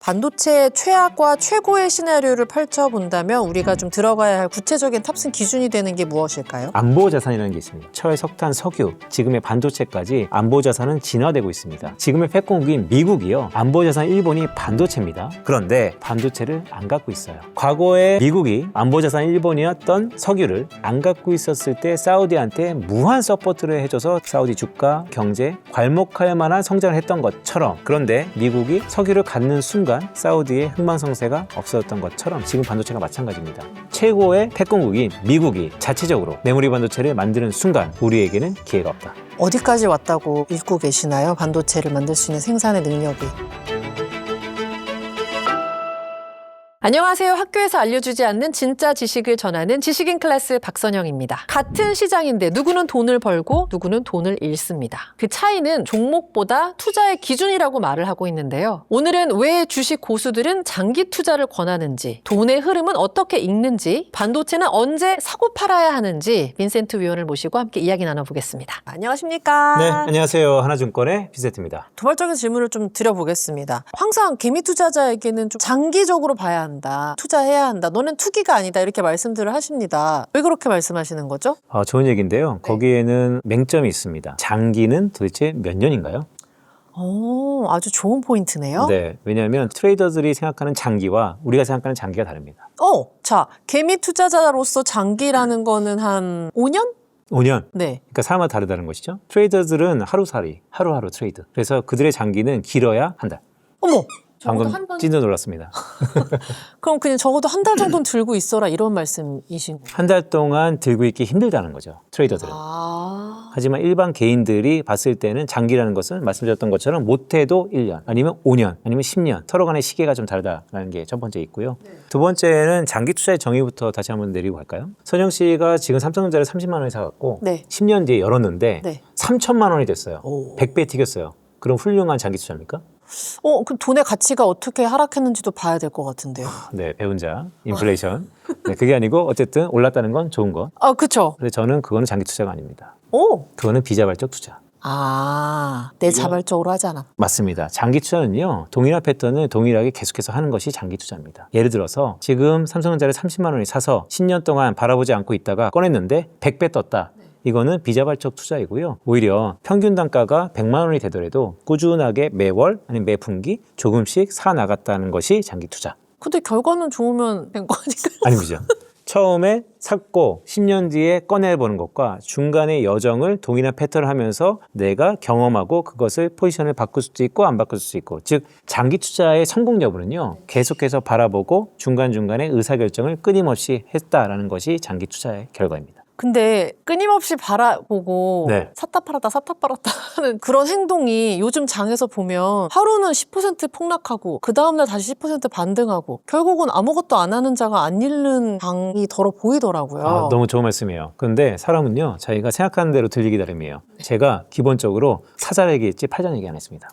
반도체 최악과 최고의 시나리오를 펼쳐본다면 우리가 좀 들어가야 할 구체적인 탑승 기준이 되는 게 무엇일까요? 안보 자산이라는 게 있습니다. 철, 석탄, 석유, 지금의 반도체까지 안보 자산은 진화되고 있습니다. 지금의 패권국인 미국이요. 안보 자산 일본이 반도체입니다. 그런데 반도체를 안 갖고 있어요. 과거에 미국이 안보 자산 일본이었던 석유를 안 갖고 있었을 때 사우디한테 무한 서포트를 해줘서 사우디 주가, 경제, 괄목할 만한 성장을 했던 것처럼, 그런데 미국이 석유를 갖는 순간 사우디의 흥망성쇠가 없어졌던 것처럼 지금 반도체가 마찬가지입니다. 최고의 패권국인 미국이 자체적으로 메모리 반도체를 만드는 순간 우리에게는 기회가 없다. 어디까지 왔다고 읽고 계시나요? 반도체를 만들 수 있는 생산의 능력이. 안녕하세요. 학교에서 알려주지 않는 진짜 지식을 전하는 지식인 클래스 박선영입니다. 같은 시장인데 누구는 돈을 벌고 누구는 돈을 잃습니다. 그 차이는 종목보다 투자의 기준이라고 말을 하고 있는데요. 오늘은 왜 주식 고수들은 장기 투자를 권하는지, 돈의 흐름은 어떻게 읽는지, 반도체는 언제 사고 팔아야 하는지 빈센트 위원을 모시고 함께 이야기 나눠보겠습니다. 안녕하십니까? 네, 안녕하세요. 하나증권의 빈센트입니다. 도발적인 질문을 좀 드려보겠습니다. 항상 개미 투자자에게는 좀 장기적으로 봐야 한다. 투자해야 한다. 너는 투기가 아니다. 이렇게 말씀들을 하십니다. 왜 그렇게 말씀하시는 거죠? 좋은 얘기인데요. 거기에는 맹점이 있습니다. 장기는 도대체 몇 년인가요? 아주 좋은 포인트네요. 네, 왜냐하면 트레이더들이 생각하는 장기와 우리가 생각하는 장기가 다릅니다. 자, 개미 투자자로서 장기라는 거는 한 5년? 5년. 네. 그러니까 사람마다 다르다는 것이죠. 트레이더들은 하루살이, 하루하루 트레이드. 그래서 그들의 장기는 길어야 한 달. 어머! 방금 찐도 놀랐습니다. 그럼 그냥 적어도 한 달 정도는 들고 있어라 이런 말씀이신 거예요? 한 달 동안 들고 있기 힘들다는 거죠. 트레이더들은. 하지만 일반 개인들이 봤을 때는 장기라는 것은 말씀드렸던 것처럼 못해도 1년, 아니면 5년, 아니면 10년. 서로 간의 시계가 좀 다르다는 게 첫 번째 있고요. 두 번째는 장기 투자의 정의부터 다시 한번 내리고 갈까요? 선영 씨가 지금 삼성전자를 30만 원에 사갖고 10년 뒤에 열었는데 3천만 원이 됐어요. 100배 튀겼어요. 그럼 훌륭한 장기 투자입니까? 그럼 돈의 가치가 어떻게 하락했는지도 봐야 될 것 같은데요. 네, 배운 자, 인플레이션. 네, 그게 아니고 어쨌든 올랐다는 건 좋은 것. 그쵸. 근데 저는 그거는 장기 투자가 아닙니다. 오! 그거는 비자발적 투자. 내 자발적으로 하잖아. 맞습니다. 장기 투자는요, 동일한 패턴을 동일하게 계속해서 하는 것이 장기 투자입니다. 예를 들어서 지금 삼성전자를 30만 원에 사서 10년 동안 바라보지 않고 있다가 꺼냈는데 100배 떴다. 이거는 비자발적 투자이고요. 오히려 평균 단가가 100만 원이 되더라도 꾸준하게 매월 아니면 매분기 조금씩 사 나갔다는 것이 장기 투자. 근데 결과는 좋으면 된 거 아닐까요? 아니죠. 처음에 샀고 10년 뒤에 꺼내보는 것과 중간의 여정을 동일한 패턴을 하면서 내가 경험하고 그것을 포지션을 바꿀 수도 있고 안 바꿀 수도 있고, 즉 장기 투자의 성공 여부는요, 계속해서 바라보고 중간중간에 의사결정을 끊임없이 했다라는 것이 장기 투자의 결과입니다. 근데 끊임없이 바라보고 샀다 팔았다 샀다 팔았다 하는 그런 행동이 요즘 장에서 보면 하루는 10% 폭락하고 그 다음날 다시 10% 반등하고 결국은 아무것도 안 하는 자가 안 잃는 장이 더러 보이더라고요. 너무 좋은 말씀이에요. 그런데 사람은요, 자기가 생각하는 대로 들리기 나름이에요. 제가 기본적으로 사자 얘기했지 팔자 얘기 안 했습니다.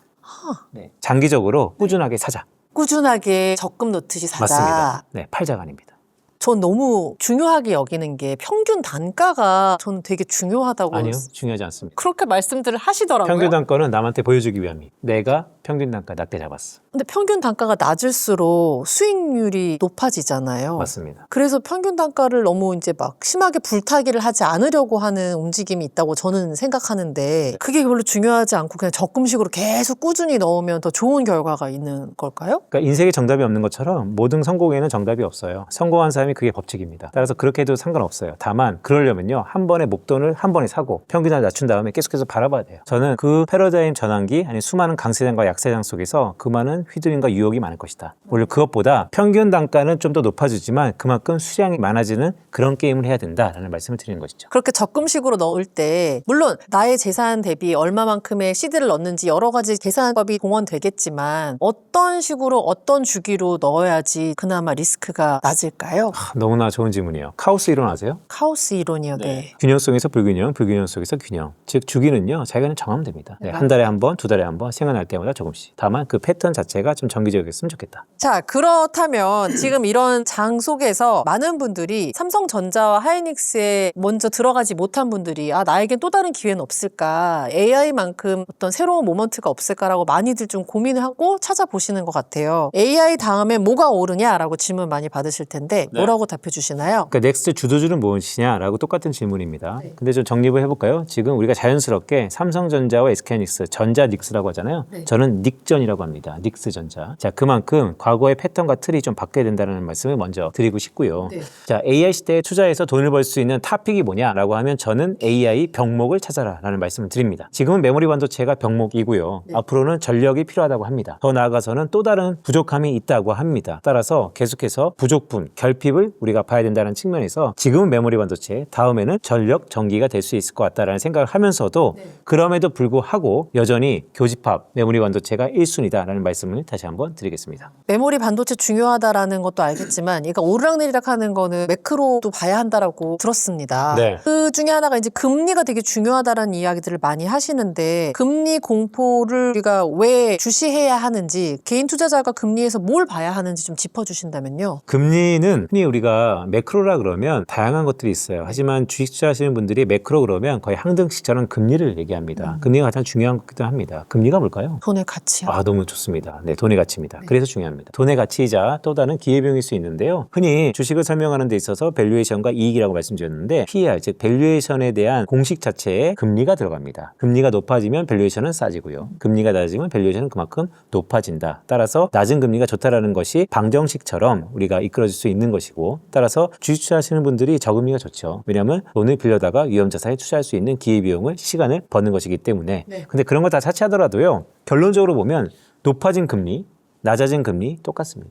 장기적으로 꾸준하게 사자. 꾸준하게 적금 넣듯이 사자. 맞습니다. 네, 팔자가 아닙니다. 전 너무 중요하게 여기는 게 평균 단가가 저는 되게 중요하다고. 아니요, 중요하지 않습니다. 그렇게 말씀들을 하시더라고요. 평균 단가는 남한테 보여주기 위함이. 내가 평균 단가 낮게 잡았어. 근데 평균 단가가 낮을수록 수익률이 높아지잖아요. 맞습니다. 그래서 평균 단가를 너무 이제 막 심하게 불타기를 하지 않으려고 하는 움직임이 있다고 저는 생각하는데, 그게 별로 중요하지 않고 그냥 적금식으로 계속 꾸준히 넣으면 더 좋은 결과가 있는 걸까요? 그러니까 인생에 정답이 없는 것처럼 모든 성공에는 정답이 없어요. 성공한 사람이 그게 법칙입니다. 따라서 그렇게 해도 상관없어요. 다만 그러려면요, 한 번에 목돈을 한 번에 사고 평균을 낮춘 다음에 계속해서 바라봐야 돼요. 저는 그 패러다임 전환기, 아니 수많은 강세장과 약세장 속에서 그 많은 휘둘림과 유혹이 많을 것이다. 오히려 그것보다 평균 단가는 좀 더 높아지지만 그만큼 수량이 많아지는 그런 게임을 해야 된다라는 말씀을 드리는 것이죠. 그렇게 적금식으로 넣을 때 물론 나의 재산 대비 얼마만큼의 시드를 넣는지 여러 가지 계산법이 동원되겠지만 어떤 식으로 어떤 주기로 넣어야지 그나마 리스크가 낮을까요? 너무나 좋은 질문이에요. 카오스 이론 아세요? 카오스 이론이요. 네. 균형 속에서 불균형, 불균형 속에서 균형. 즉 주기는요, 자기가 그냥 정하면 됩니다. 한 달에 한 번, 두 달에 한 번 생각날 때마다 조금씩. 다만 그 패턴 자체가 좀 정기적이었으면 좋겠다. 자, 그렇다면 지금 이런 장 속에서 많은 분들이 삼성전자와 하이닉스에 먼저 들어가지 못한 분들이 나에겐 또 다른 기회는 없을까? AI만큼 어떤 새로운 모먼트가 없을까라고 많이들 좀 고민을 하고 찾아보시는 것 같아요. AI 다음에 뭐가 오르냐라고 질문 많이 받으실 텐데 뭐라고 답해 주시나요? 그러니까 넥스트 주도주는 무엇이냐라고 똑같은 질문입니다. 근데 좀 정립을 해볼까요? 지금 우리가 자연스럽게 삼성전자와 SK하이닉스, 전자닉스라고 하잖아요. 저는 닉전이라고 합니다. 닉스전자. 자, 그만큼 과거의 패턴과 틀이 좀 바뀌어야 된다는 말씀을 먼저 드리고 싶고요. 자, AI 시대에 투자해서 돈을 벌 수 있는 탑픽이 뭐냐라고 하면 저는 AI 병목을 찾아라라는 말씀을 드립니다. 지금은 메모리 반도체가 병목이고요. 앞으로는 전력이 필요하다고 합니다. 더 나아가서는 또 다른 부족함이 있다고 합니다. 따라서 계속해서 부족분, 결핍을 우리가 봐야 된다는 측면에서 지금은 메모리 반도체, 다음에는 전력, 전기가 될 수 있을 것 같다라는 생각을 하면서도 그럼에도 불구하고 여전히 교집합, 메모리 반도체가 1순위다라는 말씀을 다시 한번 드리겠습니다. 메모리 반도체 중요하다라는 것도 알겠지만 그러니까 오르락내리락 하는 거는 매크로도 봐야 한다라고 들었습니다. 그 중에 하나가 이제 금리가 되게 중요하다라는 이야기들을 많이 하시는데 금리 공포를 우리가 왜 주시해야 하는지 개인 투자자가 금리에서 뭘 봐야 하는지 좀 짚어주신다면요. 금리는 흔히 우리가 매크로라 그러면 다양한 것들이 있어요. 하지만 주식 투자하시는 분들이 매크로 그러면 거의 항등식처럼 금리를 얘기합니다. 금리가 가장 중요한 것기도 합니다. 금리가 뭘까요? 돈의 가치요. 너무 좋습니다. 네, 돈의 가치입니다. 그래서 중요합니다. 돈의 가치이자 또 다른 기회비용일 수 있는데요. 흔히 주식을 설명하는 데 있어서 밸류에이션과 이익이라고 말씀드렸는데 PER, 즉 밸류에이션에 대한 공식 자체에 금리가 들어갑니다. 금리가 높아지면 밸류에이션은 싸지고요. 금리가 낮아지면 밸류에이션은 그만큼 높아진다. 따라서 낮은 금리가 좋다라는 것이 방정식처럼 우리가 이끌어질 수 있는 것이고 따라서 주식 투자하시는 분들이 저금리가 좋죠. 왜냐하면 돈을 빌려다가 위험자산에 투자할 수 있는 기회비용을 시간을 버는 것이기 때문에 근데 그런 거 다 차치하더라도요. 결론적으로 보면 높아진 금리, 낮아진 금리 똑같습니다.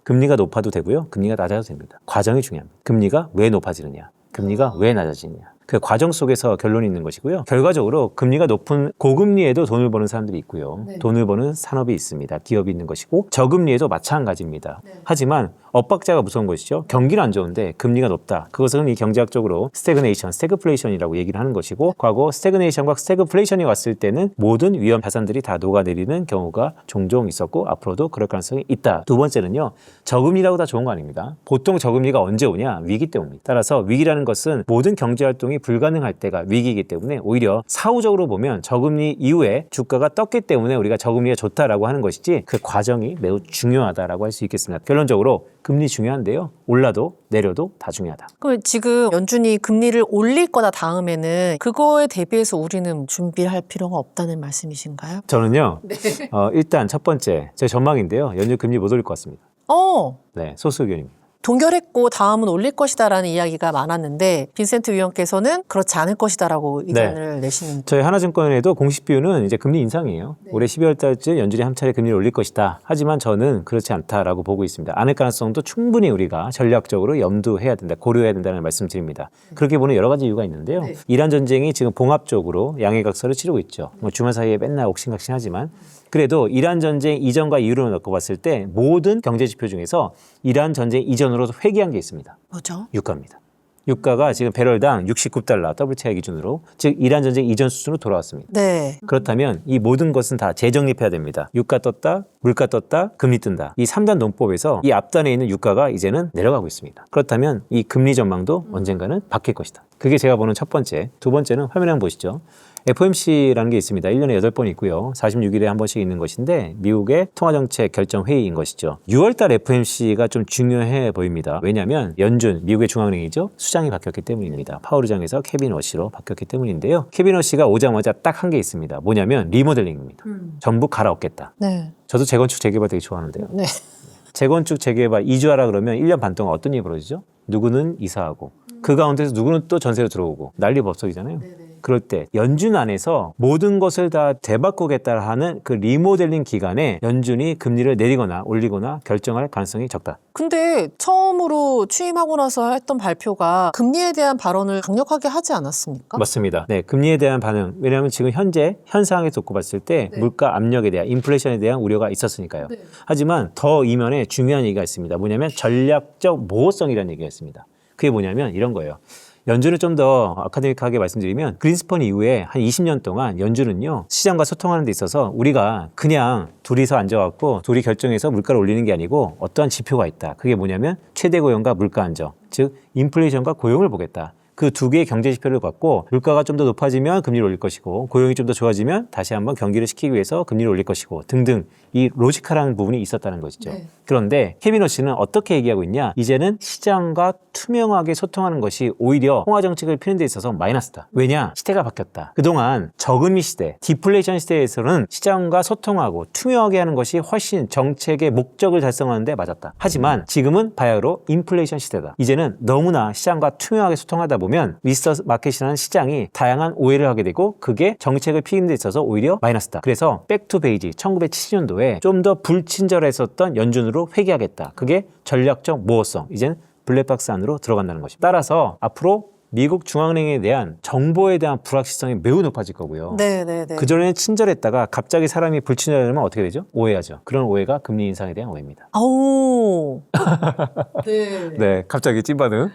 금리가 높아도 되고요. 금리가 낮아도 됩니다. 과정이 중요합니다. 금리가 왜 높아지느냐, 금리가 왜 낮아지느냐. 그 과정 속에서 결론이 있는 것이고요. 결과적으로 금리가 높은 고금리에도 돈을 버는 사람들이 있고요. 돈을 버는 산업이 있습니다. 기업이 있는 것이고 저금리에도 마찬가지입니다. 하지만 엇박자가 무서운 것이죠. 경기는 안 좋은데 금리가 높다. 그것은 이 경제학적으로 스태그네이션, 스태그플레이션이라고 얘기를 하는 것이고 과거 스태그네이션과 스태그플레이션이 왔을 때는 모든 위험 자산들이 다 녹아내리는 경우가 종종 있었고 앞으로도 그럴 가능성이 있다. 두 번째는요. 저금리라고 다 좋은 거 아닙니다. 보통 저금리가 언제 오냐? 위기 때문입니다. 따라서 위기라는 것은 모든 경제활동이 불가능할 때가 위기이기 때문에 오히려 사후적으로 보면 저금리 이후에 주가가 떴기 때문에 우리가 저금리가 좋다라고 하는 것이지 그 과정이 매우 중요하다라고 할 수 있겠습니다. 결론적으로 금리 중요한데요. 올라도 내려도 다 중요하다. 그럼 지금 연준이 금리를 올릴 거다 다음에는 그거에 대비해서 우리는 준비할 필요가 없다는 말씀이신가요? 저는요. 일단 첫 번째 제 전망인데요. 연준 금리 못 올릴 것 같습니다. 네, 소수 의견입니다. 동결했고 다음은 올릴 것이다라는 이야기가 많았는데 빈센트 위원께서는 그렇지 않을 것이다라고 의견을 내시는. 저희 하나증권에도 공식 비율은 이제 금리 인상이에요. 올해 12월 달쯤 연준이 한 차례 금리를 올릴 것이다. 하지만 저는 그렇지 않다라고 보고 있습니다. 않을 가능성도 충분히 우리가 전략적으로 염두해야 된다, 고려해야 된다는 말씀드립니다. 그렇게 보는 여러 가지 이유가 있는데요. 이란 전쟁이 지금 봉합적으로 양해각서를 치르고 있죠. 주말 사이에 맨날 옥신각신하지만 그래도 이란 전쟁 이전과 이후로 놓고 봤을 때 모든 경제 지표 중에서 이란 전쟁 이전으로 회귀한 게 있습니다. 뭐죠? 유가입니다. 유가가 지금 배럴당 69달러 WTI 기준으로 즉 이란 전쟁 이전 수준으로 돌아왔습니다. 그렇다면 이 모든 것은 다 재정립해야 됩니다. 유가 떴다, 물가 떴다, 금리 뜬다. 이 3단 논법에서 이 앞단에 있는 유가가 이제는 내려가고 있습니다. 그렇다면 이 금리 전망도 언젠가는 바뀔 것이다. 그게 제가 보는 첫 번째. 두 번째는 화면에 한번 보시죠. FOMC라는 게 있습니다. 1년에 8번 있고요. 46일에 한 번씩 있는 것인데 미국의 통화정책 결정회의인 것이죠. 6월달 FOMC가 좀 중요해 보입니다. 왜냐하면 연준, 미국의 중앙은행이죠. 수장이 바뀌었기 때문입니다. 파월 의장에서 케빈 워시로 바뀌었기 때문인데요. 케빈 워시가 오자마자 딱 한 게 있습니다. 뭐냐면 리모델링입니다. 전부 갈아엎겠다. 저도 재건축 재개발 되게 좋아하는데요. 재건축 재개발 이주하라 그러면 1년 반 동안 어떤 일이 벌어지죠? 누구는 이사하고 그 가운데서 누구는 또 전세로 들어오고 난리 법석이잖아요. 그럴 때 연준 안에서 모든 것을 다 되바꾸겠다 하는 그 리모델링 기간에 연준이 금리를 내리거나 올리거나 결정할 가능성이 적다. 근데 처음으로 취임하고 나서 했던 발표가 금리에 대한 발언을 강력하게 하지 않았습니까? 맞습니다. 네, 금리에 대한 반응. 왜냐하면 지금 현재 현상에 놓고 봤을 때 네. 물가 압력에 대한 인플레이션에 대한 우려가 있었으니까요. 네. 하지만 더 이면에 중요한 얘기가 있습니다. 뭐냐면 전략적 모호성이라는 얘기가 있습니다. 그게 뭐냐면 이런 거예요. 연준을 좀 더 아카데믹하게 말씀드리면 그린스펀 이후에 한 20년 동안 연준은요 시장과 소통하는 데 있어서 우리가 그냥 둘이서 앉아갖고 둘이 결정해서 물가를 올리는 게 아니고 어떠한 지표가 있다. 그게 뭐냐면 최대 고용과 물가 안정, 즉 인플레이션과 고용을 보겠다. 그 두 개의 경제 지표를 갖고 물가가 좀 더 높아지면 금리를 올릴 것이고 고용이 좀 더 좋아지면 다시 한번 경기를 시키기 위해서 금리를 올릴 것이고 등등 이 로지컬한 부분이 있었다는 것이죠. 네. 그런데 케빈 워시는 어떻게 얘기하고 있냐? 이제는 시장과 투명하게 소통하는 것이 오히려 통화 정책을 피는 데 있어서 마이너스다. 왜냐? 시대가 바뀌었다. 그동안 저금리 시대, 디플레이션 시대에서는 시장과 소통하고 투명하게 하는 것이 훨씬 정책의 목적을 달성하는 데 맞았다. 하지만 지금은 바야흐로 인플레이션 시대다. 이제는 너무나 시장과 투명하게 소통하다 보면 리서치 마켓이라는 시장이 다양한 오해를 하게 되고 그게 정책을 피는 데 있어서 오히려 마이너스다. 그래서 백투 베이지 1970년도에 좀 더 불친절했었던 연준으로 회귀하겠다. 그게 전략적 모호성. 이제는 블랙박스 안으로 들어간다는 것입니다. 따라서 앞으로 미국 중앙은행에 대한 정보에 대한 불확실성이 매우 높아질 거고요. 네네네. 그전에는 친절했다가 갑자기 사람이 불친절하면 어떻게 되죠? 오해하죠. 그런 오해가 금리 인상에 대한 오해입니다. 아우. 네. 네, 갑자기 찐반응.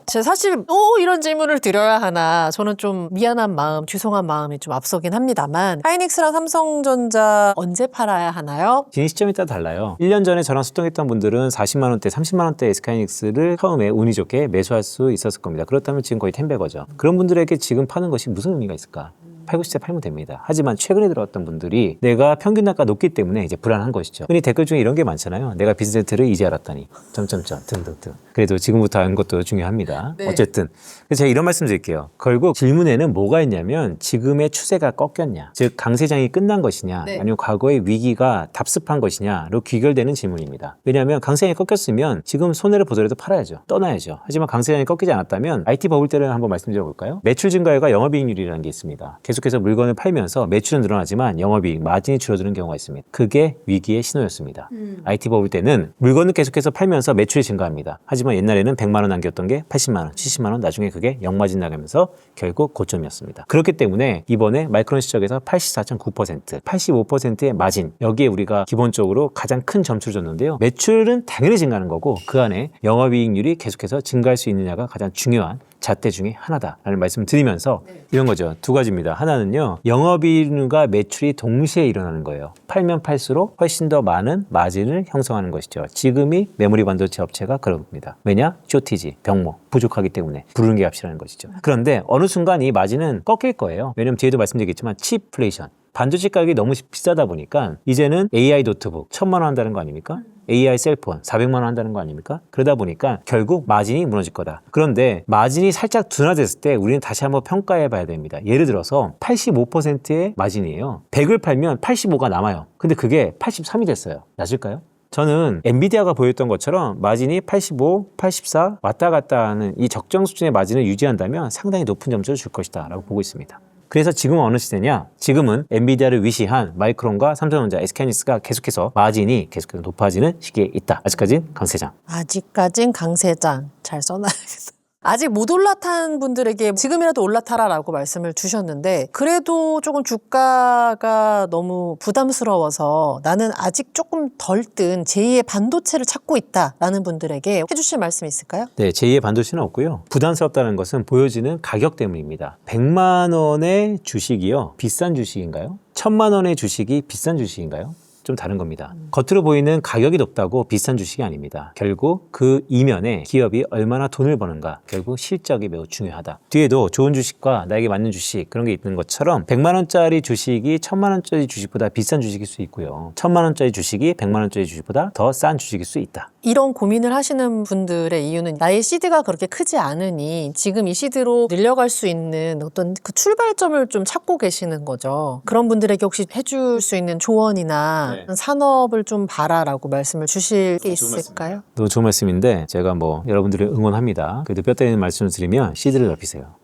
제가 사실 이런 질문을 드려야 하나 저는 좀 미안한 마음, 죄송한 마음이 좀 앞서긴 합니다만 하이닉스랑 삼성전자 언제 팔아야 하나요? 진입 시점에 따라 달라요. 1년 전에 저랑 소통했던 분들은 40만 원대, 30만 원대 SK하이닉스를 처음에 운이 좋게 매수할 수 있었을 겁니다. 그렇다면 지금 거의 10배거죠. 그런 분들에게 지금 파는 것이 무슨 의미가 있을까? 팔고 싶을 때 팔면 됩니다. 하지만 최근에 들어왔던 분들이 내가 평균 단가 높기 때문에 이제 불안한 것이죠. 흔히 댓글 중에 이런 게 많잖아요. 내가 비즈니스를 이제 알았다니. 점점점 등등등. 그래도 지금부터 아는 것도 중요합니다. 네. 어쨌든 그래서 제가 이런 말씀 드릴게요. 결국 질문에는 뭐가 있냐면 지금의 추세가 꺾였냐, 즉 강세장이 끝난 것이냐, 네. 아니면 과거의 위기가 답습한 것이냐로 귀결되는 질문입니다. 왜냐하면 강세장이 꺾였으면 지금 손해를 보더라도 팔아야죠. 떠나야죠. 하지만 강세장이 꺾이지 않았다면 IT 버블 때를 한번 말씀드려 볼까요? 매출 증가율과 영업이익률이라는 게 있습니다. 계속해서 물건을 팔면서 매출은 늘어나지만 영업이익, 마진이 줄어드는 경우가 있습니다. 그게 위기의 신호였습니다. IT 버블 때는 물건을 계속해서 팔면서 매출이 증가합니다. 하지만 옛날에는 100만 원 남겼던 게 80만 원, 70만 원, 나중에 그게 영마진 나가면서 결국 고점이었습니다. 그렇기 때문에 이번에 마이크론 시적에서 84.9%, 85%의 마진, 여기에 우리가 기본적으로 가장 큰 점수를 줬는데요. 매출은 당연히 증가하는 거고 그 안에 영업이익률이 계속해서 증가할 수 있느냐가 가장 중요한 잣대 중에 하나다라는 말씀을 드리면서 이런 거죠. 두 가지입니다. 하나는요. 영업이익률과 매출이 동시에 일어나는 거예요. 팔면 팔수록 훨씬 더 많은 마진을 형성하는 것이죠. 지금이 메모리 반도체 업체가 그런 겁니다. 왜냐? 쇼티지, 병목, 부족하기 때문에 부르는 게 값이라는 것이죠. 그런데 어느 순간 이 마진은 꺾일 거예요. 왜냐면 뒤에도 말씀드리겠지만 칩플레이션. 반도체 가격이 너무 비싸다 보니까 이제는 AI 노트북 1,000만 원 한다는 거 아닙니까? AI 셀폰 400만 원 한다는 거 아닙니까? 그러다 보니까 결국 마진이 무너질 거다. 그런데 마진이 살짝 둔화됐을 때 우리는 다시 한번 평가해 봐야 됩니다. 예를 들어서 85%의 마진이에요. 100을 팔면 85가 남아요. 근데 그게 83이 됐어요. 낮을까요? 저는 엔비디아가 보였던 것처럼 마진이 85, 84 왔다 갔다 하는 이 적정 수준의 마진을 유지한다면 상당히 높은 점수를 줄 것이다 라고 보고 있습니다. 그래서 지금은 어느 시대냐? 지금은 엔비디아를 위시한 마이크론과 삼성전자, SK하이닉스가 계속해서 마진이 계속해서 높아지는 시기에 있다. 아직까지는 강세장. 아직까진 강세장. 잘 써놔야겠다. 아직 못 올라탄 분들에게 지금이라도 올라타라라고 말씀을 주셨는데 그래도 조금 주가가 너무 부담스러워서 나는 아직 조금 덜 뜬 제2의 반도체를 찾고 있다라는 분들에게 해주실 말씀 있을까요? 네, 제2의 반도체는 없고요. 부담스럽다는 것은 보여지는 가격 때문입니다. 100만 원의 주식이요. 비싼 주식인가요? 1,000만 원의 주식이 비싼 주식인가요? 좀 다른 겁니다. 겉으로 보이는 가격이 높다고 비싼 주식이 아닙니다. 결국 그 이면에 기업이 얼마나 돈을 버는가, 결국 실적이 매우 중요하다. 뒤에도 좋은 주식과 나에게 맞는 주식 그런 게 있는 것처럼 100만 원짜리 주식이 1,000만 원짜리 주식보다 비싼 주식일 수 있고요. 1,000만 원짜리 주식이 100만 원짜리 주식보다 더 싼 주식일 수 있다. 이런 고민을 하시는 분들의 이유는 나의 시드가 그렇게 크지 않으니 지금 이 시드로 늘려갈 수 있는 어떤 그 출발점을 좀 찾고 계시는 거죠. 그런 분들에게 혹시 해줄 수 있는 조언이나 산업을 좀 봐라라고 말씀을 주실 게 있을까요? 너무 좋은 말씀인데 제가 여러분들을 응원합니다. 그래도 뼈 때리는 말씀을 드리면 시드를 넓히세요.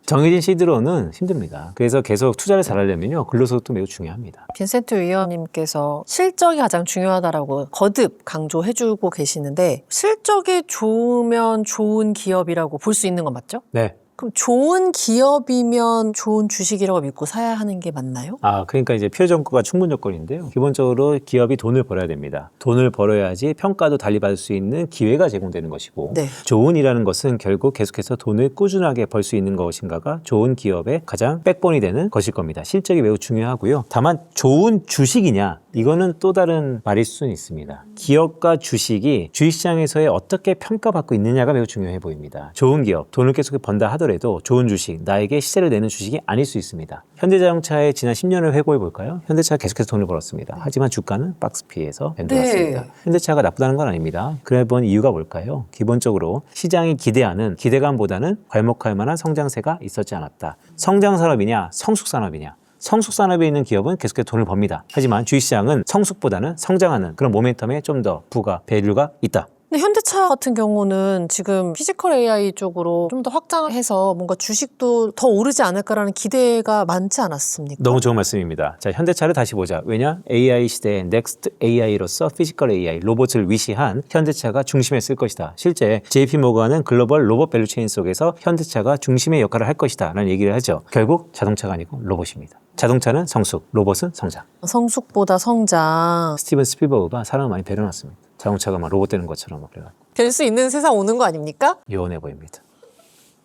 정해진 시드로는 힘듭니다. 그래서 계속 투자를 잘하려면요, 근로소득도 매우 중요합니다. 빈센트 위원님께서 실적이 가장 중요하다라고 거듭 강조해주고 계시는데 실적이 좋으면 좋은 기업이라고 볼 수 있는 건 맞죠? 네. 그럼 좋은 기업이면 좋은 주식이라고 믿고 사야 하는 게 맞나요? 그러니까 이제 필요 정보가 충분 조건인데요. 기본적으로 기업이 돈을 벌어야 됩니다. 돈을 벌어야지 평가도 달리 받을 수 있는 기회가 제공되는 것이고, 네. 좋은 일하는 것은 결국 계속해서 돈을 꾸준하게 벌 수 있는 것인가가 좋은 기업의 가장 백본이 되는 것일 겁니다. 실적이 매우 중요하고요. 다만 좋은 주식이냐, 이거는 또 다른 말일 수는 있습니다. 기업과 주식이 주식시장에서의 어떻게 평가받고 있느냐가 매우 중요해 보입니다. 좋은 기업, 돈을 계속 번다 하더라도 좋은 주식, 나에게 시세를 내는 주식이 아닐 수 있습니다. 현대자동차의 지난 10년을 회고해 볼까요? 현대차가 계속해서 돈을 벌었습니다. 하지만 주가는 박스피에서 변동했습니다. 네. 현대차가 나쁘다는 건 아닙니다. 그래 본 이유가 뭘까요? 기본적으로 시장이 기대하는 기대감보다는 괄목할 만한 성장세가 있었지 않았다. 성장산업이냐, 성숙산업이냐. 성숙산업에 있는 기업은 계속해서 돈을 법니다. 하지만 주식시장은 성숙보다는 성장하는 그런 모멘텀에 좀 더 부가, 밸류가 있다. 근데 현대차 같은 경우는 지금 피지컬 AI 쪽으로 좀 더 확장해서 뭔가 주식도 더 오르지 않을까라는 기대가 많지 않았습니까? 너무 좋은 말씀입니다. 자, 현대차를 다시 보자. 왜냐? AI 시대의 넥스트 AI로서 피지컬 AI, 로봇을 위시한 현대차가 중심에 쓸 것이다. 실제 JP 모건은 글로벌 로봇 밸류체인 속에서 현대차가 중심의 역할을 할 것이다 라는 얘기를 하죠. 결국 자동차가 아니고 로봇입니다. 자동차는 성숙, 로봇은 성장. 성숙보다 성장. 스티븐 스필버그가 사람을 많이 배려놨습니다. 자동차가 막 로봇 되는 것처럼 막 그래가지고 될 수 있는 세상 오는 거 아닙니까? 요원해 보입니다.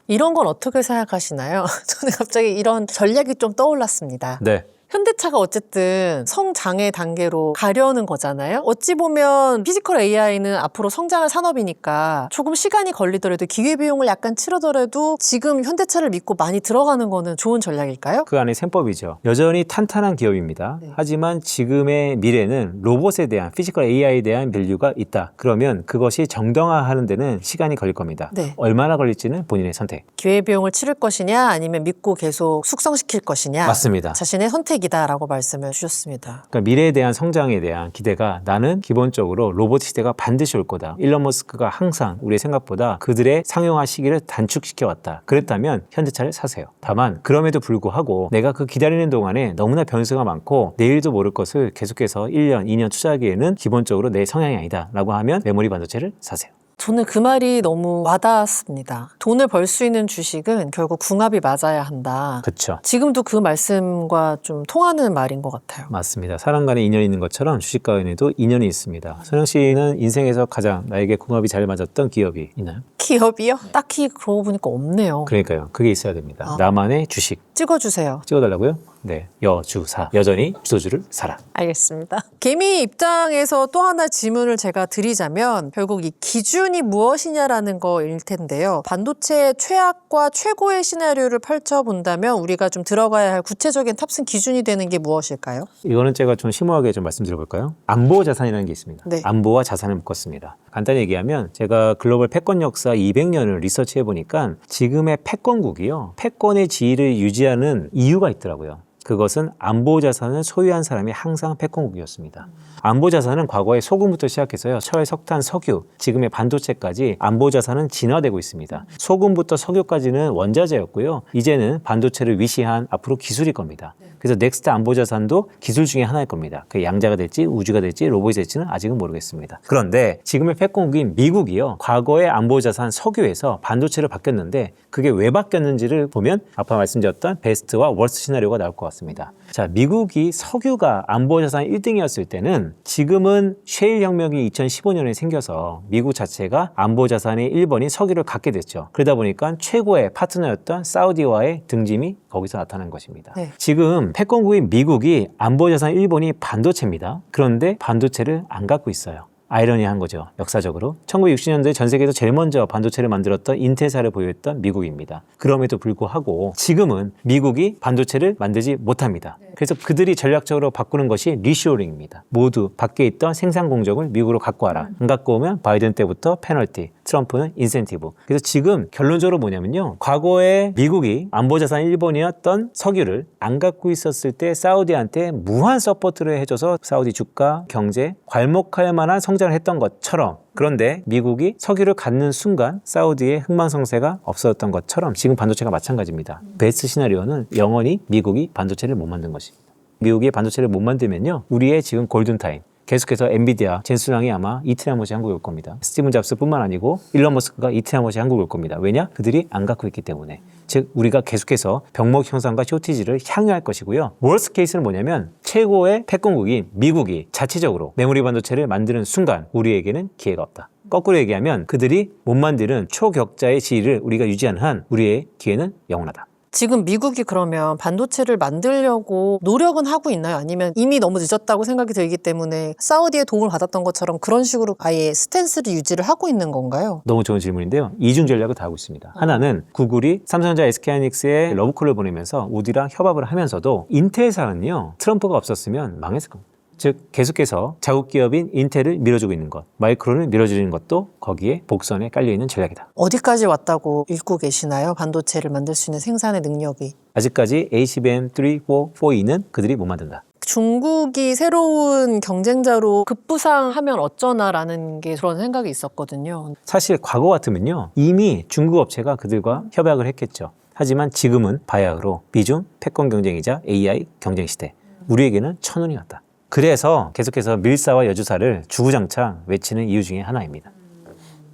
이런 건 어떻게 생각하시나요? 저는 갑자기 이런 전략이 좀 떠올랐습니다. 네. 현대차가 어쨌든 성장의 단계로 가려는 거잖아요. 어찌 보면 피지컬 AI는 앞으로 성장할 산업이니까 조금 시간이 걸리더라도 기회비용을 약간 치르더라도 지금 현대차를 믿고 많이 들어가는 거는 좋은 전략일까요? 그 안에 셈법이죠. 여전히 탄탄한 기업입니다. 네. 하지만 지금의 미래는 로봇에 대한 피지컬 AI에 대한 밸류가 있다. 그러면 그것이 정당화하는 데는 시간이 걸릴 겁니다. 네. 얼마나 걸릴지는 본인의 선택. 기회비용을 치를 것이냐 아니면 믿고 계속 숙성시킬 것이냐. 맞습니다. 자신의 선택이다라고 말씀을 주셨습니다. 그러니까 미래에 대한 성장에 대한 기대가 나는 기본적으로 로봇 시대가 반드시 올 거다. 일론 머스크가 항상 우리의 생각보다 그들의 상용화 시기를 단축시켜 왔다. 그랬다면 현대차를 사세요. 다만 그럼에도 불구하고 내가 그 기다리는 동안에 너무나 변수가 많고 내일도 모를 것을 계속해서 1년, 2년 투자하기에는 기본적으로 내 성향이 아니다 라고 하면 메모리 반도체를 사세요. 저는 그 말이 너무 와닿았습니다. 돈을 벌 수 있는 주식은 결국 궁합이 맞아야 한다. 그렇죠. 지금도 그 말씀과 좀 통하는 말인 것 같아요. 맞습니다. 사람 간에 인연이 있는 것처럼 주식과에도 인연이 있습니다. 선영 씨는 인생에서 가장 나에게 궁합이 잘 맞았던 기업이 있나요? 기업이요? 딱히 그러고 보니까 없네요. 그러니까요. 그게 있어야 됩니다. 나만의 주식 찍어주세요. 찍어달라고요? 네. 여주사. 여전히 주소주를 사라. 알겠습니다. 개미 입장에서 또 하나 질문을 제가 드리자면 결국 이 기준이 무엇이냐라는 거일 텐데요. 반도체의 최악과 최고의 시나리오를 펼쳐본다면 우리가 좀 들어가야 할 구체적인 탑승 기준이 되는 게 무엇일까요? 이거는 제가 좀 심오하게 좀 말씀드려볼까요? 안보 자산이라는 게 있습니다. 네. 안보와 자산을 묶었습니다. 간단히 얘기하면 제가 글로벌 패권 역사 200년을 리서치해보니까 지금의 패권국이요. 패권의 지위를 유지하는 이유가 있더라고요. 그것은 안보 자산을 소유한 사람이 항상 패권국이었습니다. 안보 자산은 과거에 소금부터 시작해서요. 철, 석탄, 석유, 지금의 반도체까지 안보 자산은 진화되고 있습니다. 소금부터 석유까지는 원자재였고요. 이제는 반도체를 위시한 앞으로 기술일 겁니다. 그래서 넥스트 안보 자산도 기술 중에 하나일 겁니다. 그게 양자가 될지 우주가 될지 로봇이 될지는 아직은 모르겠습니다. 그런데 지금의 패권국인 미국이요. 과거의 안보 자산 석유에서 반도체로 바뀌었는데 그게 왜 바뀌었는지를 보면 아까 말씀드렸던 베스트와 월스트 시나리오가 나올 것 같습니다. 자, 미국이 석유가 안보 자산 1등이었을 때는 지금은 셰일 혁명이 2015년에 생겨서 미국 자체가 안보 자산의 1번인 석유를 갖게 됐죠. 그러다 보니까 최고의 파트너였던 사우디와의 등짐이 거기서 나타난 것입니다. 네. 지금 패권국인 미국이 안보 자산 1번이 반도체입니다. 그런데 반도체를 안 갖고 있어요. 아이러니한 거죠. 역사적으로. 1960년도에 전 세계에서 제일 먼저 반도체를 만들었던 인텔사를 보유했던 미국입니다. 그럼에도 불구하고 지금은 미국이 반도체를 만들지 못합니다. 그래서 그들이 전략적으로 바꾸는 것이 리쇼링입니다. 모두 밖에 있던 생산 공정을 미국으로 갖고 와라. 안 갖고 오면 바이든 때부터 페널티, 트럼프는 인센티브. 그래서 지금 결론적으로 뭐냐면요. 과거에 미국이 안보자산 1번이었던 석유를 안 갖고 있었을 때 사우디한테 무한 서포트를 해줘서 사우디 주가, 경제, 괄목할 만한 성장을 했던 것처럼, 그런데 미국이 석유를 갖는 순간 사우디의 흥망성쇠가 없어졌던 것처럼 지금 반도체가 마찬가지입니다. 베스트 시나리오는 영원히 미국이 반도체를 못 만든 것입니다. 미국이 반도체를 못 만들면요, 우리의 지금 골든타임, 계속해서 엔비디아, 젠슨왕이 아마 이틀에 한 번씩 한국에 올 겁니다. 스티븐 잡스뿐만 아니고 일론 머스크가 이틀에 한 번씩 한국에 올 겁니다. 왜냐? 그들이 안 갖고 있기 때문에. 즉 우리가 계속해서 병목 형성과 쇼티지를 향유할 것이고요. 월스 케이스는 뭐냐면 최고의 패권국인 미국이 자체적으로 메모리 반도체를 만드는 순간 우리에게는 기회가 없다. 거꾸로 얘기하면 그들이 못 만드는 초격자의 지위를 우리가 유지한 한 우리의 기회는 영원하다. 지금 미국이 그러면 반도체를 만들려고 노력은 하고 있나요? 아니면 이미 너무 늦었다고 생각이 들기 때문에 사우디의 도움을 받았던 것처럼 그런 식으로 아예 스탠스를 유지를 하고 있는 건가요? 너무 좋은 질문인데요. 이중 전략을 다 하고 있습니다. 하나는 구글이 삼성전자 SK하이닉스에 러브콜을 보내면서 우디랑 협업을 하면서도 인텔사는요, 트럼프가 없었으면 망했을 겁니다. 즉 계속해서 자국 기업인 인텔을 밀어주고 있는 것, 마이크론을 밀어주는 것도 거기에 복선에 깔려있는 전략이다. 어디까지 왔다고 읽고 계시나요? 반도체를 만들 수 있는 생산의 능력이. 아직까지 HBM 3, 4, 4E는 그들이 못 만든다. 중국이 새로운 경쟁자로 급부상하면 어쩌나라는 게 그런 생각이 있었거든요. 사실 과거 같으면요, 이미 중국 업체가 그들과 협약을 했겠죠. 하지만 지금은 바야흐로 미중 패권 경쟁이자 AI 경쟁 시대. 우리에게는 천운이 왔다. 그래서 계속해서 밀사와 여주사를 주구장창 외치는 이유 중에 하나입니다.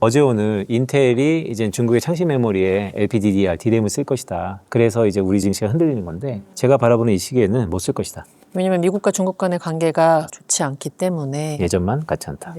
어제 오늘 인텔이 이제 중국의 창시 메모리에 LPDDR, DRAM을 쓸 것이다. 그래서 이제 우리 증시가 흔들리는 건데 제가 바라보는 이 시기에는 못 쓸 것이다. 왜냐면 미국과 중국 간의 관계가 좋지 않기 때문에. 예전만 같지 않다.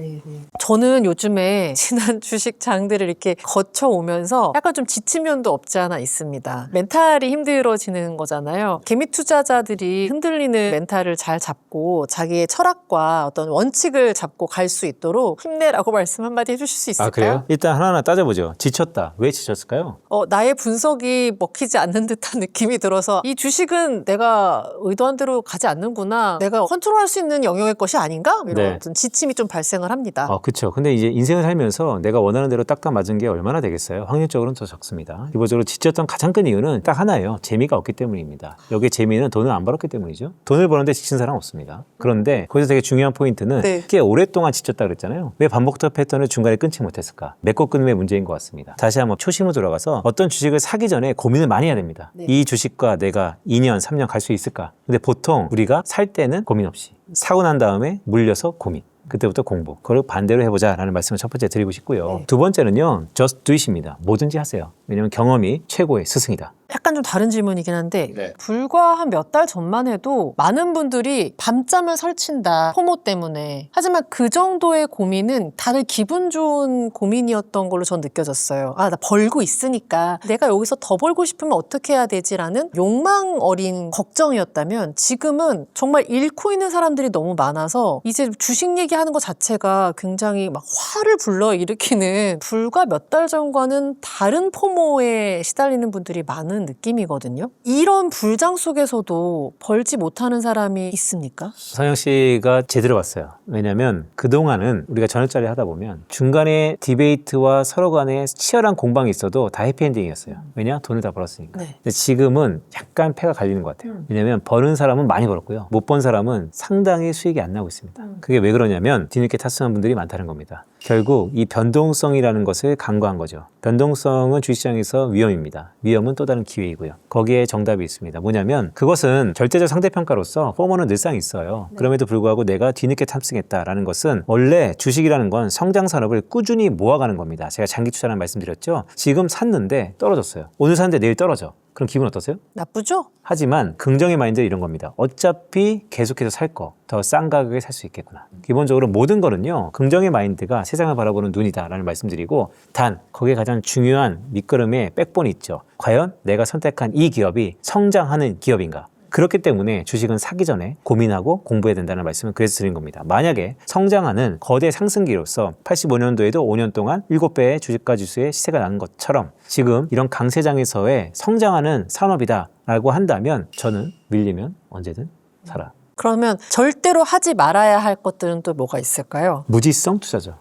저는 요즘에 지난 주식 장들을 이렇게 거쳐오면서 약간 좀 지친 면도 없지 않아 있습니다. 멘탈이 힘들어지는 거잖아요. 개미 투자자들이 흔들리는 멘탈을 잘 잡고 자기의 철학과 어떤 원칙을 잡고 갈 수 있도록 힘내라고 말씀 한마디 해주실 수 있을까요? 아, 그래요? 일단 하나하나 따져보죠. 지쳤다. 왜 지쳤을까요? 나의 분석이 먹히지 않는 듯한 느낌이 들어서 이 주식은 내가 의도한 대로 가지 않는구나. 내가 컨트롤할 수 있는 영역의 것이 아닌가? 이런 네. 어떤 지침이 좀 발생을 합니다. 그렇죠. 근데 이제 인생을 살면서 내가 원하는 대로 딱딱 맞은 게 얼마나 되겠어요? 확률적으로는 더 적습니다. 기본적으로 지쳤던 가장 큰 이유는 딱 하나예요. 재미가 없기 때문입니다. 여기에 재미는 돈을 안 벌었기 때문이죠. 돈을 버는데 지친 사람 없습니다. 그런데 거기서 되게 중요한 포인트는 네. 꽤 오랫동안 지쳤다 그랬잖아요. 왜 반복적 패턴을 중간에 끊지 못했을까? 맺고 끊음의 문제인 것 같습니다. 다시 한번 초심으로 돌아가서 어떤 주식을 사기 전에 고민을 많이 해야 됩니다. 네. 이 주식과 내가 2년, 3년 갈 수 있을까? 근데 보통 우리가 살 때는 고민 없이, 사고 난 다음에 물려서 고민. 그때부터 공부. 그걸 반대로 해보자라는 말씀을 첫 번째 드리고 싶고요. 네. 두 번째는요, just do it입니다. 뭐든지 하세요. 왜냐하면 경험이 최고의 스승이다. 약간 좀 다른 질문이긴 한데 네. 불과 한 몇 달 전만 해도 많은 분들이 밤잠을 설친다 포모 때문에. 하지만 그 정도의 고민은 다들 기분 좋은 고민이었던 걸로 전 느껴졌어요. 나 벌고 있으니까 내가 여기서 더 벌고 싶으면 어떻게 해야 되지라는 욕망 어린 걱정이었다면 지금은 정말 잃고 있는 사람들이 너무 많아서 이제 주식 얘기하는 것 자체가 굉장히 막 화를 불러일으키는, 불과 몇 달 전과는 다른 포모에 시달리는 분들이 많은 느낌이거든요. 이런 불장 속에서도 벌지 못하는 사람이 있습니까? 서영 씨가 제대로 봤어요. 왜냐하면 그동안은 우리가 저녁자리 하다 보면 중간에 디베이트와 서로 간에 치열한 공방이 있어도 다 해피엔딩이었어요. 왜냐? 돈을 다 벌었으니까. 네. 근데 지금은 약간 패가 갈리는 것 같아요. 왜냐하면 버는 사람은 많이 벌었고요. 못 번 사람은 상당히 수익이 안 나고 있습니다. 그게 왜 그러냐면 뒤늦게 탑승한 분들이 많다는 겁니다. 결국 이 변동성이라는 것을 간과한 거죠. 변동성은 주식시장에서 위험입니다. 위험은 또 다른 기회이고요. 거기에 정답이 있습니다. 뭐냐면 그것은 절대적 상대평가로서 포모는 늘상 있어요. 그럼에도 불구하고 내가 뒤늦게 탑승했다라는 것은 원래 주식이라는 건 성장산업을 꾸준히 모아가는 겁니다. 제가 장기 투자라는 말씀드렸죠. 지금 샀는데 떨어졌어요. 오늘 샀는데 내일 떨어져. 그럼 기분 어떠세요? 나쁘죠? 하지만 긍정의 마인드는 이런 겁니다. 어차피 계속해서 살 거 더 싼 가격에 살 수 있겠구나. 기본적으로 모든 거는요, 긍정의 마인드가 세상을 바라보는 눈이다라는 말씀드리고, 단 거기에 가장 중요한 밑거름의 백본이 있죠. 과연 내가 선택한 이 기업이 성장하는 기업인가? 그렇기 때문에 주식은 사기 전에 고민하고 공부해야 된다는 말씀을 그래서 드린 겁니다. 만약에 성장하는 거대 상승기로서 85년도에도 5년 동안 7배의 주식과 지수의 시세가 나는 것처럼 지금 이런 강세장에서의 성장하는 산업이다라고 한다면 저는 밀리면 언제든 사라. 그러면 절대로 하지 말아야 할 것들은 또 뭐가 있을까요? 무지성 투자죠.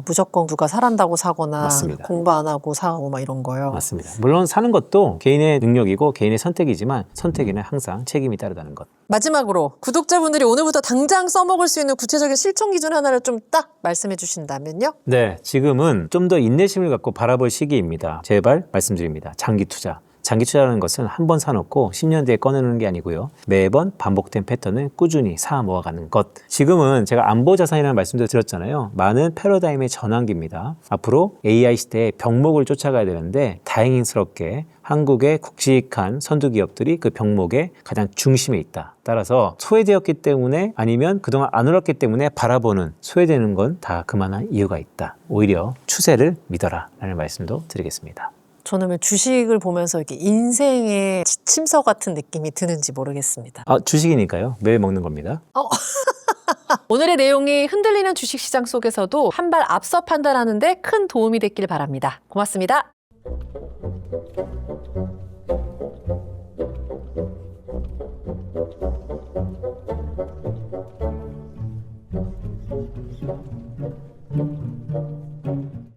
무조건 누가 사란다고 사거나 맞습니다. 공부 안 하고 사고 막 이런 거요. 맞습니다. 물론 사는 것도 개인의 능력이고 개인의 선택이지만 선택에는 항상 책임이 따르다는 것. 마지막으로 구독자분들이 오늘부터 당장 써먹을 수 있는 구체적인 실천 기준 하나를 좀 딱 말씀해 주신다면요? 네, 지금은 좀 더 인내심을 갖고 바라볼 시기입니다. 제발 말씀드립니다. 장기 투자. 장기 투자라는 것은 한 번 사놓고 10년 뒤에 꺼내는 게 아니고요. 매번 반복된 패턴을 꾸준히 사 모아가는 것. 지금은 제가 안보자산이라는 말씀도 드렸잖아요. 많은 패러다임의 전환기입니다. 앞으로 AI 시대의 병목을 쫓아가야 되는데 다행스럽게 한국의 굵직한 선두기업들이 그 병목의 가장 중심에 있다. 따라서 소외되었기 때문에 아니면 그동안 안 올랐기 때문에 바라보는 소외되는 건 다 그만한 이유가 있다. 오히려 추세를 믿어라 라는 말씀도 드리겠습니다. 저는 왜 주식을 보면서 이렇게 인생의 지침서 같은 느낌이 드는지 모르겠습니다. 주식이니까요. 매일 먹는 겁니다. 오늘의 내용이 흔들리는 주식시장 속에서도 한 발 앞서 판단하는 데 큰 도움이 됐길 바랍니다. 고맙습니다.